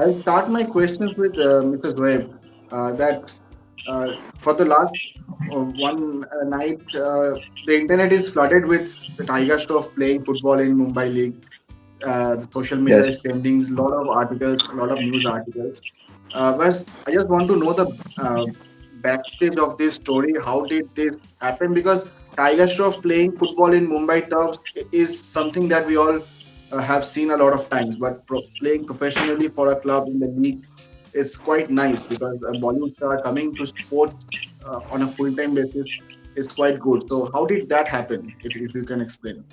I'll start my questions with Mr. Zoeb. That for the last one night, the internet is flooded with the Tiger Shroff playing football in Mumbai League. The social media Yes. is trending, a lot of articles, a lot of news articles. But I just want to know the backstage of this story. How did this happen? Because Tiger Shroff playing football in Mumbai turfs is something that we all have seen a lot of times. But playing professionally for a club in the league is quite nice because a Bollywood star coming to sports on a full-time basis is quite good. So how did that happen? If you can explain.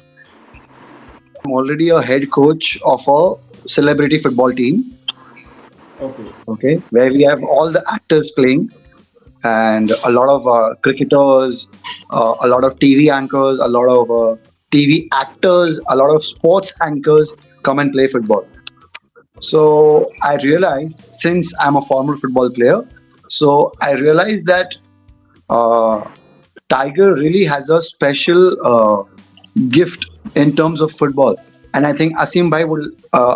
I'm already a head coach of a celebrity football team, Okay. okay, where we have all the actors playing and a lot of cricketers, a lot of TV anchors, a lot of TV actors, a lot of sports anchors come and play football. So I realized, since I'm a former football player, so I realized that uh, Tiger really has a special gift in terms of football. And I think Asim Bhai would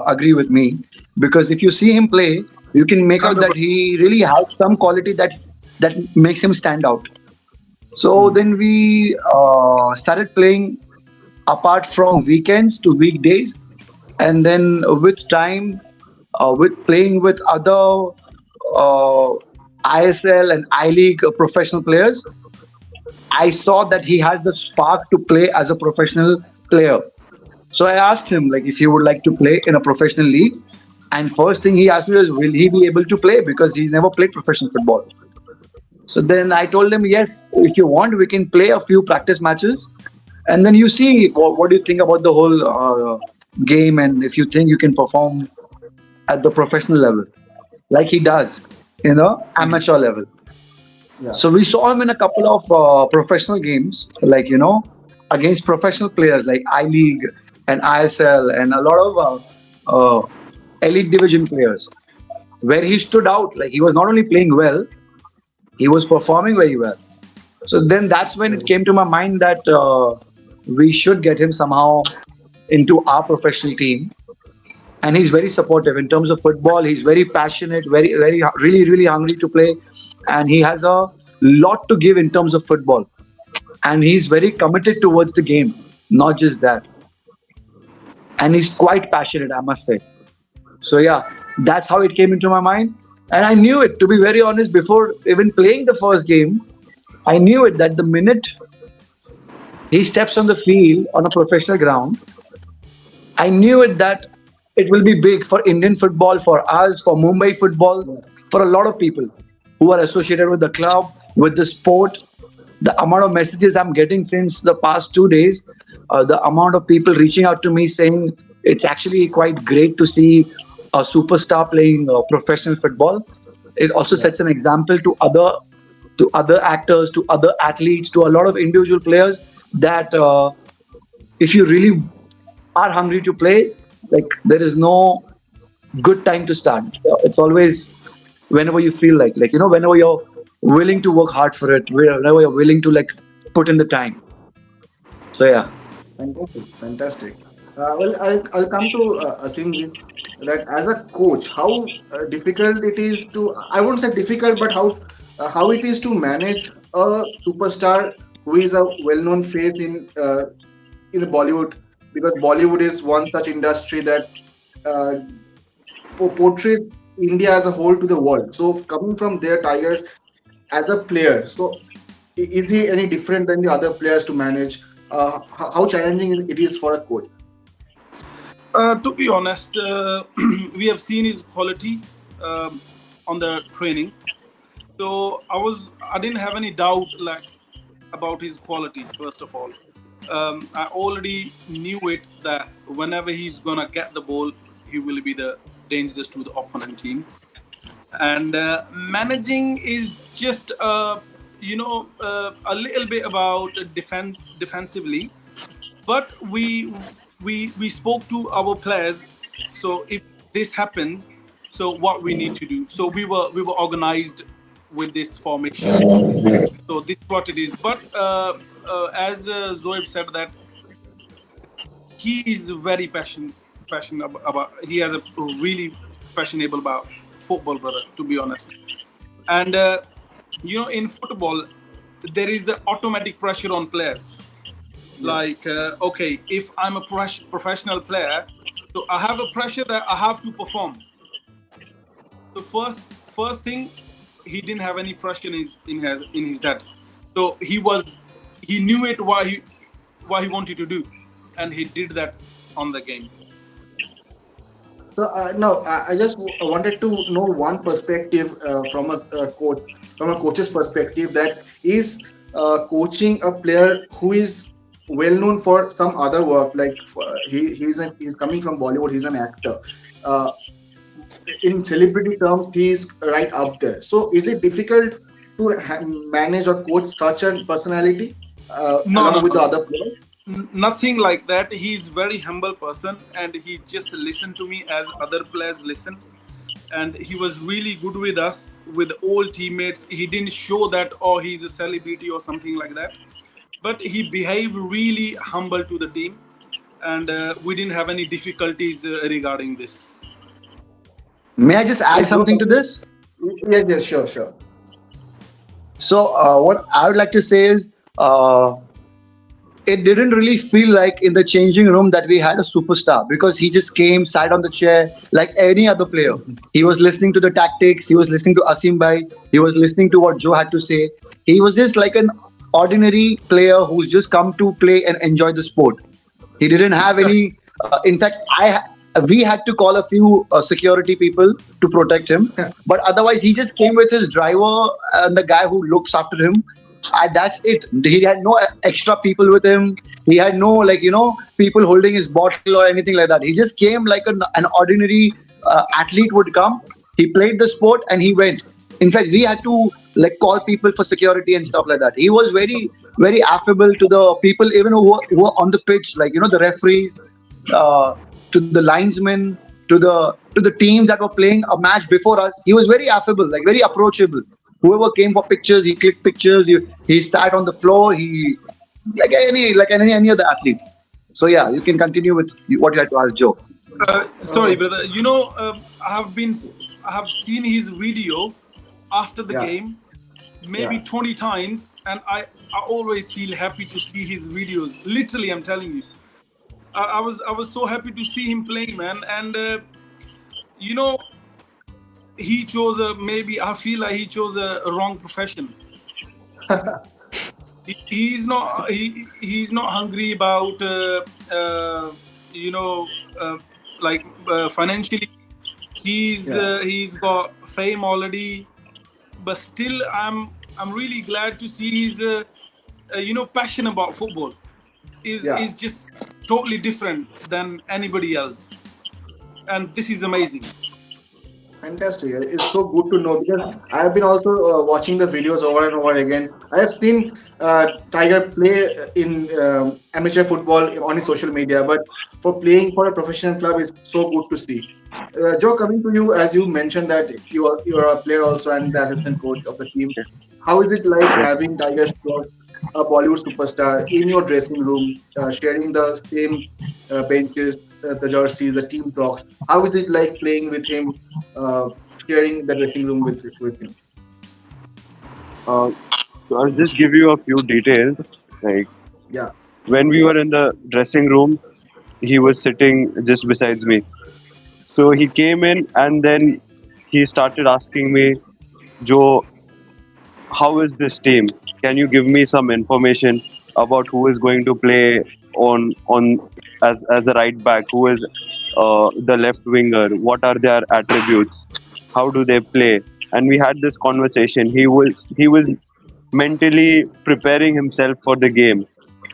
agree with me, because if you see him play, you can make out that he really has some quality that makes him stand out. So Hmm. then we started playing apart from weekends to weekdays, and then with time, with playing with other uh, ISL and I League professional players, I saw that he has the spark to play as a professional player. So I asked him like if he would like to play in a professional league. And first thing he asked me was, will he be able to play? Because he's never played professional football. So then I told him, yes, if you want, we can play a few practice matches. And then you see what do you think about the whole game, and if you think you can perform at the professional level, like he does, Hmm. amateur level. Yeah. So we saw him in a couple of professional games, like against professional players like I League and ISL and a lot of elite division players, where he stood out. Like he was not only playing well, he was performing very well. So then that's when it came to my mind that we should get him somehow into our professional team. And he's very supportive in terms of football. He's very passionate, very really really hungry to play, and he has a lot to give in terms of football. And he's very committed towards the game, not just that. And he's quite passionate, I must say. So yeah, that's how it came into my mind. And I knew it, to be very honest, before even playing the first game. I knew it that the minute he steps on the field on a professional ground, I knew it that it will be big for Indian football, for us, for Mumbai football, Yeah. for a lot of people who are associated with the club, with the sport. The amount of messages I'm getting since the past 2 days, the amount of people reaching out to me saying it's actually quite great to see a superstar playing professional football. It also Yeah. sets an example to other actors, to other athletes, to a lot of individual players that if you really are hungry to play, like there is no good time to start. It's always whenever you feel like whenever you're willing to work hard for it, whenever you're willing to like put in the time. So yeah. Fantastic, fantastic. I'll come to Asimji, that as a coach, how difficult it is to, I won't say difficult, but how it is to manage a superstar who is a well-known face in the Bollywood, because Bollywood is one such industry that uh, portrays India as a whole to the world. So coming from there, Tiger as a player, so is he any different than the other players to manage? How challenging it is for a coach? To be honest, we have seen his quality on the training. So I didn't have any doubt like about his quality. First of all, I already knew it that whenever he's gonna get the ball, he will be the dangerous to the opponent team. And managing is just a little bit about defensively, but we spoke to our players. So if this happens, so what we need to do, so we were organized with this formation. So this is what it is. But as Zoeb said that he is very passionate about, he has a really passionate about football, brother. To be honest, and in football, there is the automatic pressure on players. Yeah. Like, okay, if I'm a professional player, so I have a pressure that I have to perform. So first thing, he didn't have any pressure in his head. So he knew it what he wanted to do, and he did that on the game. So no, I just wanted to know one perspective from a coach, from a coach's perspective, that is coaching a player who is well known for some other work, like he's coming from Bollywood, he's an actor. Uh, in celebrity terms, he's right up there. So is it difficult to manage or coach such a personality No, along no, with no, the no. other players? Nothing like that. He's very humble person, and he just listened to me as other players listen. And he was really good with us, with all teammates. He didn't show that, oh, he's a celebrity or something like that, but he behaved really humble to the team, and we didn't have any difficulties regarding this. May I just add Yes, Joe. something to this? Yes, yes, sure, sure. So, what I would like to say is, it didn't really feel like in the changing room that we had a superstar, because he just came, sat on the chair like any other player. He was listening to the tactics, he was listening to Asim Bhai, he was listening to what Joe had to say. He was just like an ordinary player who's just come to play and enjoy the sport. He didn't have any. In fact, we had to call a few security people to protect him. But otherwise, he just came with his driver and the guy who looks after him. That's it. He had no extra people with him. He had no, like, people holding his bottle or anything like that. He just came like an ordinary athlete would come. He played the sport and he went. In fact, we had to like call people for security and stuff like that. He was very, very affable to the people, even who were on the pitch, like the referees, uh, to the linesmen, to the teams that were playing a match before us. He was very affable, like very approachable. Whoever came for pictures, he clicked pictures. He sat on the floor. He like any other athlete. So yeah, you can continue with what you had to ask Joe. Sorry, Oh, brother. I have seen his video after the yeah, game maybe yeah. 20 times, and I always feel happy to see his videos. Literally, I'm telling you. I was so happy to see him playing, man. And you know, he chose a maybe I feel like he chose a wrong profession. He's not hungry about you know uh, like financially. Yeah, He's got fame already, but still I'm really glad to see his passion about football yeah. is just totally different than anybody else, and this is amazing. Fantastic. It's so good to know, because I have been also watching the videos over and over again. I have seen Tiger play in amateur football on his social media, but for playing for a professional club is so good to see. Joe, coming to you, as you mentioned that you are a player also and the assistant coach of the team. How is it like having Tiger Shroff, a Bollywood superstar, in your dressing room, sharing the same benches, the jerseys, the team talks? How is it like playing with him, uh, sharing the dressing room with him? Uh, so I'll just give you a few details. Like Yeah, when we were in the dressing room, he was sitting just besides me. So he came in and then he started asking me, Joe, how is this team? Can you give me some information about who is going to play on as a right back? Who is the left winger? What are their attributes? How do they play? And we had this conversation. He was mentally preparing himself for the game.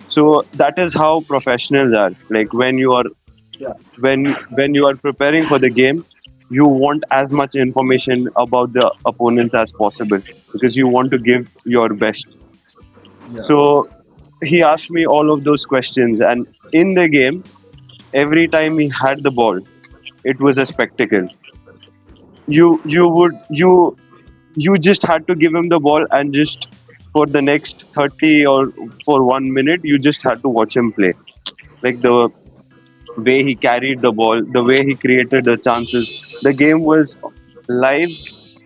So that is how professionals are. Like yeah, when you are preparing for the game, you want as much information about the opponents as possible because you want to give your best. yeah, So he asked me all of those questions, and in the game, every time he had the ball, it was a spectacle. You just had to give him the ball, and just for the next 30 or for 1 minute, you just had to watch him play. Like way he carried the ball, the way he created the chances. The game was live,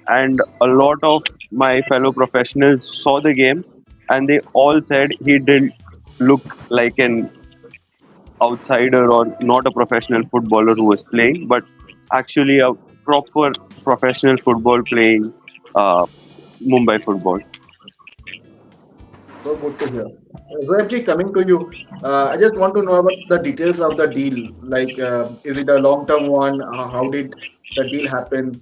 and a lot of my fellow professionals saw the game, and they all said he didn't look like an outsider or not a professional footballer who was playing, but actually a proper professional football playing Mumbai football. So good to hear. Zoebji, coming to you, I just want to know about the details of the deal. Like, is it a long-term one? How did the deal happen?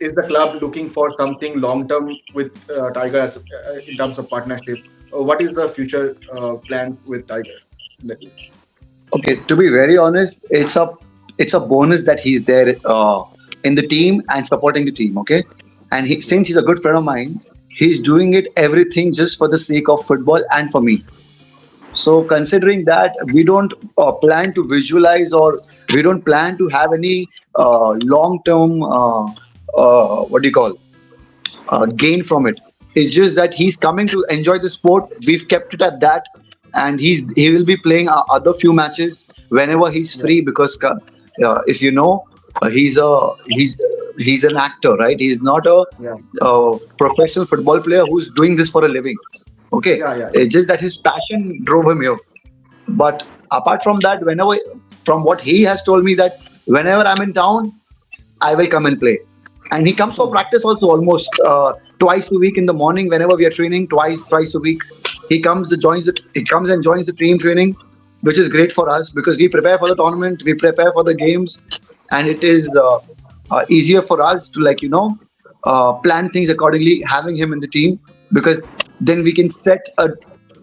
Is the club looking for something long-term with Tiger in terms of partnership? What is the future plan with Tiger in the team? Okay, to be very honest, it's a bonus that he's there in the team and supporting the team. Okay, and since he's a good friend of mine, he's doing it everything just for the sake of football and for me. So considering that, we don't plan to visualize, or we don't plan to have any long-term what do you call gain from it. It's just that he's coming to enjoy the sport. We've kept it at that, and he will be playing other few matches whenever he's Yeah, free. Because if you know, he's an actor, right? He's not yeah, a professional football player who's doing this for a living. Okay, yeah. it's just that his passion drove him here. But apart from that, from what he has told me, that whenever I'm in town, I will come and play. And he comes for practice also almost twice a week in the morning. Whenever we are training, twice a week, he comes and joins the team training, which is great for us because we prepare for the tournament, we prepare for the games, and it is easier for us to, like, plan things accordingly, having him in the team, because then we can set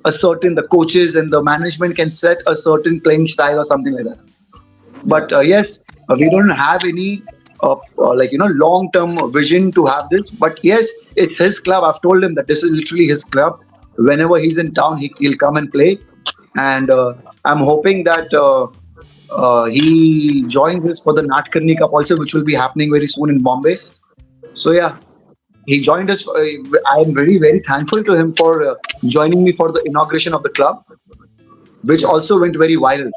a certain, the coaches and the management can set a certain playing style or something like that. yeah. But yes, we don't have any long term vision to have this. But yes, it's his club. I've told him that this is literally his club. Whenever he's in town, he'll come and play. And I'm hoping that he joins us for the Natkarni Cup also, which will be happening very soon in Bombay. So yeah, he joined us. I am very, very thankful to him for joining me for the inauguration of the club, which Yeah. also went very viral,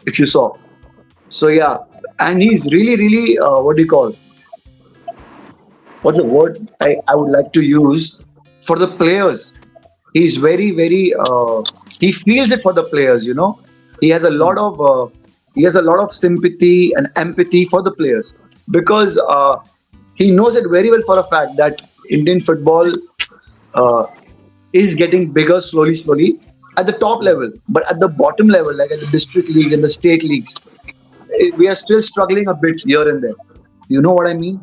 if you saw. So yeah, and he's really, really, what do you call? What's the word I would like to use for the players? He's very, very. He feels it for the players. He has a lot Mm. of. He has a lot of sympathy and empathy for the players, because he knows it very well for a fact that Indian football uh, is getting bigger slowly, slowly at the top Yeah. level, but at the bottom level, like at the district leagues and the state leagues, we are still struggling a bit here and there. You know what I mean?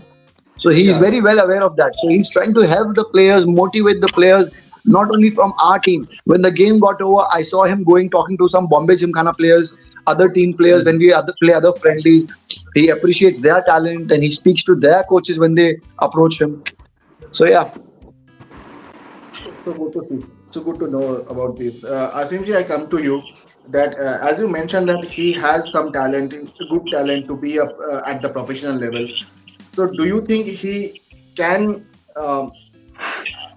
So he is Yeah. very well aware of that. So he's trying to help the players, motivate the players, not only from our team. When the game got over, I saw him going talking to some Bombay Gymkhana players, other team players. Mm. When we play other friendlies, he appreciates their talent and he speaks to their coaches when they approach him. So yeah, So good to see. So good to know about this. Asimji, I come to you that as you mentioned that he has some talent, good talent to be up at the professional level. So do you think he can, um,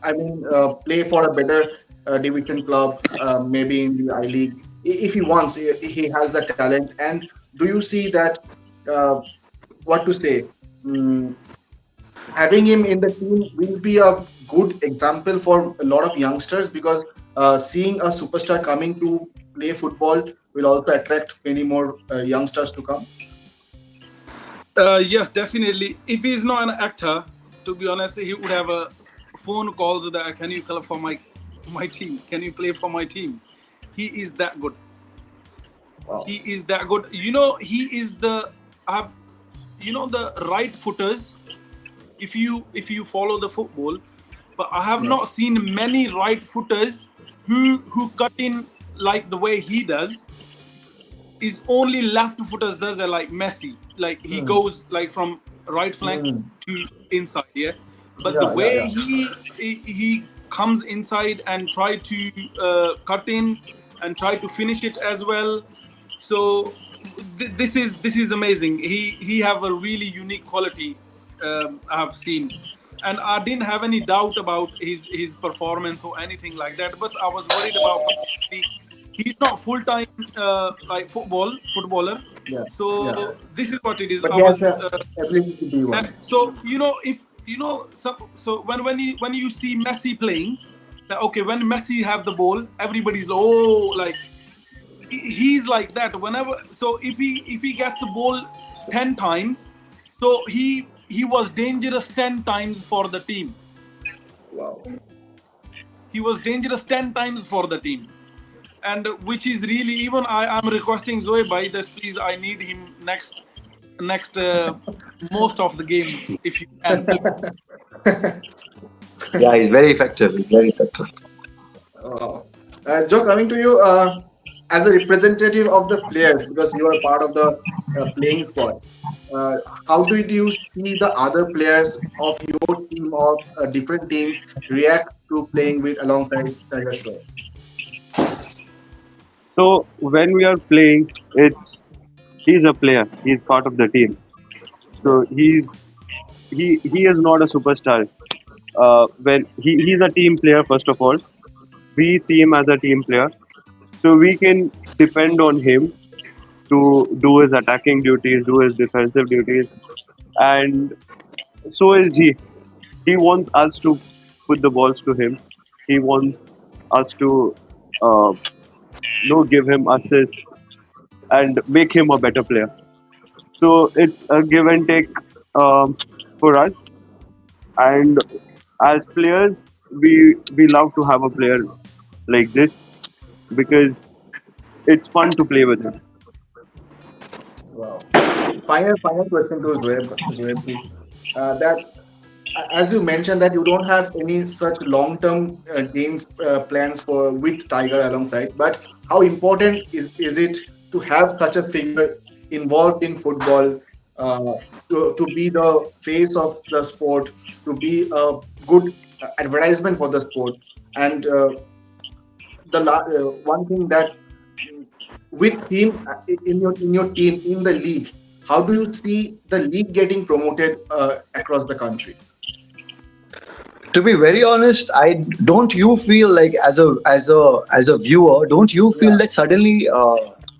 I mean, play for a better division club, maybe in the I League, if he wants? He has the talent. And do you see that? Uh, what to say? Mm, Having him in the team will be a good example for a lot of youngsters because seeing a superstar coming to play football will also attract many more youngsters to come. Yes, definitely. If he's not an actor, to be honest, he would have a phone calls that can you color for my team? Can you play for my team? He is that good. Wow. He is that good. He is the have the right footers. If you follow the football, but I have Yeah. not seen many right footers who cut in like the way he does. Is only left footers does it like Messi. Like he Mm. goes like from right flank Mm. to inside, yeah. But the Yeah, yeah, way yeah. he comes inside and try to cut in and try to finish it as well. So this is amazing. He have a really unique quality I have seen, and I didn't have any doubt about his performance or anything like that. But I was worried about he's not full time like footballer. Yeah, yeah. So this is what it is. But I he has was the ability to be and one. so if so when you see Messi playing, that okay, when Messi have the ball, everybody's like, oh, like he's like that whenever. So if he gets the ball 10 times, so he was dangerous 10 times for the team. Wow. He was dangerous 10 times for the team. And which is really, even I'm requesting Zoe by this, please, I need him next most of the games if you can, please. Yeah, he's very effective. He's very effective. Wow. Joe, coming to you, as a representative of the players, because you are part of the playing squad, uh, how did you see the other players of your team or a different team react to playing with alongside Tiger Shroff? So when we are playing, he's a player. He's part of the team. Yeah. So he is not a superstar. When he's a team player, first of all, we see him as a team player. So we can depend on him to do his attacking duties, do his defensive duties, and so is he. He wants us to put the balls to him. He wants us to, uh, give him assists and make him a better player. So it's a give and take for us. And as players, we love to have a player like this because it's fun to play with him. Wow. Final question to Zoeb. That as you mentioned that you don't have any such long-term games plans for with Tiger alongside, but how important is it to have such a figure involved in football, uh, to be the face of the sport, to be a good advertisement for the sport, and one thing that with him in your team in the league, how do you see the league getting promoted across the country? To be very honest, I don't you feel like as a viewer, don't you feel Yeah, that suddenly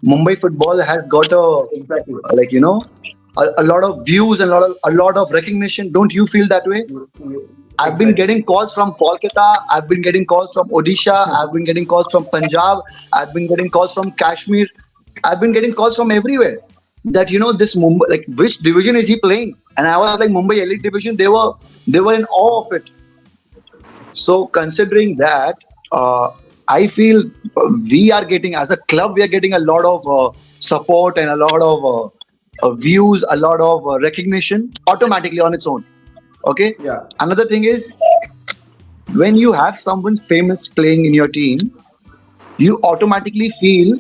Mumbai football has got exactly. like a lot of views and a lot of recognition? Don't you feel that way? I've been Exactly. getting calls from Kolkata. I've been getting calls from Odisha. I've been getting calls from Punjab. I've been getting calls from Kashmir. I've been getting calls from everywhere. That this Mumbai, like which division is he playing? And I was like Mumbai Elite Division. They were in awe of it. So considering that, I feel we are getting as a club, we are getting a lot of support and a lot of views, a lot of recognition automatically on its own. Okay. Yeah, Another thing is when you have someone famous playing in your team, you automatically feel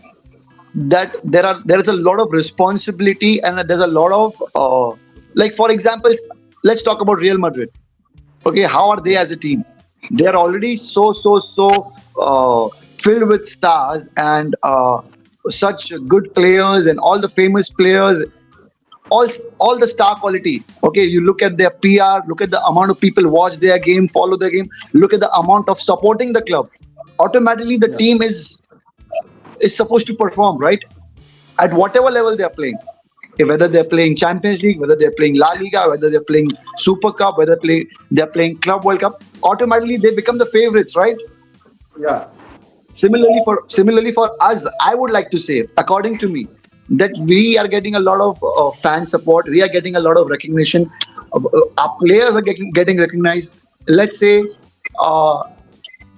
that there is a lot of responsibility and there's a lot of like for example, let's talk about Real Madrid. Okay, how are they yeah, as a team? They are already so filled with stars and such good players and all the famous players, all all the star quality. Okay, you look at their PR, look at the amount of people watch their game, follow their game, look at the amount of supporting the club. Automatically the yeah, team is supposed to perform, right, at whatever level they are playing. Whether they're playing Champions League, whether they're playing La Liga, whether they're playing Super Cup, they're playing Club World Cup, automatically they become the favorites, right? yeah, Similarly for us, I would like to say, according to me, that we are getting a lot of fan support. We are getting a lot of recognition. Our players are getting recognized. Let's say uh,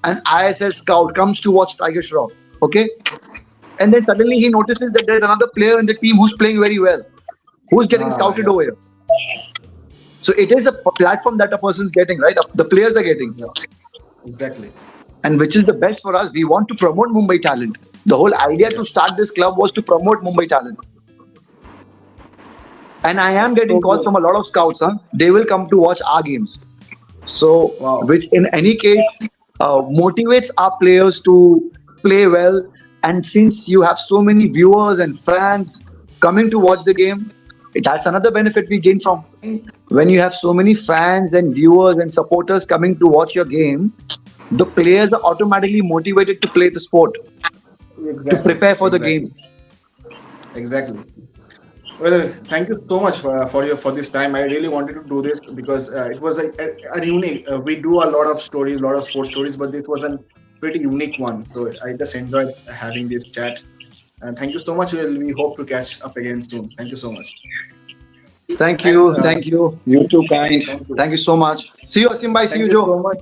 an ISL scout comes to watch Tiger Shroff, okay, and then suddenly he notices that there's another player in the team who's playing very well, who's getting scouted yeah, over here. So it is a platform that a person's getting, right? The players are getting, yeah, exactly. and which is the best for us. We want to promote Mumbai talent. The whole idea Yeah. to start this club was to promote Mumbai talent. And I am getting So, calls from a lot of scouts. Huh? They will come to watch our games. So, wow. which in any case motivates our players to play well. And since you have so many viewers and fans coming to watch the game, that's another benefit we gain from when you have so many fans and viewers and supporters coming to watch your game. The players are automatically motivated to play the sport. to Exactly, prepare for the exactly, game. exactly. Well, thank you so much for this time. I really wanted to do this because it was a unique. We do a lot of stories, a lot of sports stories, but this was a pretty unique one. So I just enjoyed having this chat. And thank you so much. We hope to catch up again soon. Thank you so much. Thank And you, thank you. You too kind. thank you. Thank you so much. See you, Asim bhai. See Thank you, you Joe. so much.